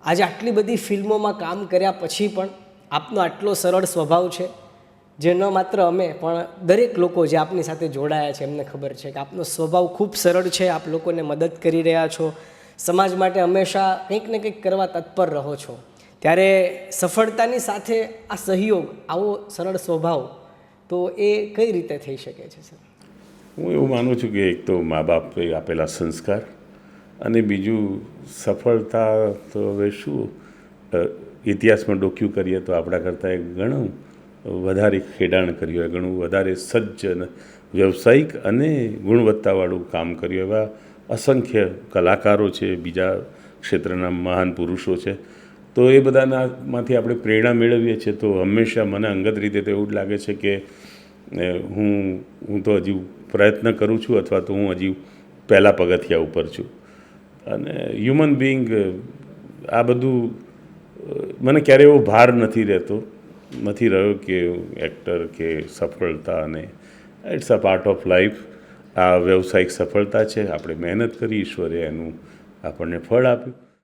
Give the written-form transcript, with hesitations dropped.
આજે આટલી બધી ફિલ્મોમાં કામ કર્યા પછી પણ આપનો આટલો સરળ સ્વભાવ છે, જે ન માત્ર અમે પણ દરેક લોકો જે આપની સાથે જોડાયા છે એમને ખબર છે કે આપનો સ્વભાવ ખૂબ સરળ છે. આપ લોકોને મદદ કરી રહ્યા છો, સમાજ માટે હંમેશા કંઈક ને કંઈક કરવા તત્પર રહો છો. ત્યારે સફળતાની સાથે આ સહયોગ, આવો સરળ સ્વભાવ, તો એ કઈ રીતે થઈ શકે છે સર? હું એવું માનું છું કે એક તો મા બાપે આપેલા સંસ્કાર, અને બીજું સફળતા તો હવે શું, ઇતિહાસમાં ડોક્યું કરીએ તો આપણા કરતાં ઘણું વધારે ખેડાણ કર્યું હોય, ઘણું વધારે સજ્જ અને વ્યવસાયિક અને ગુણવત્તાવાળું કામ કર્યું એવા અસંખ્ય કલાકારો છે, બીજા ક્ષેત્રના મહાન પુરુષો છે. તો એ બધામાંથી આપણે પ્રેરણા મેળવીએ છીએ. તો હંમેશા મને અંગત રીતે તો એવું જ લાગે છે કે હું તો હજી પ્રયત્ન કરું છું, અથવા તો હું હજી પહેલાં પગથિયા ઉપર છું. અને હ્યુમન બિંગ આ બધું મને ક્યારેય એવો ભાર નથી રહ્યો કે એક્ટર કે સફળતા, અને it's a part of life. આ વ્યવસાયિક સફળતા છે, આપણે મહેનત કરી, ઈશ્વરે એનું આપણને ફળ આપ્યું.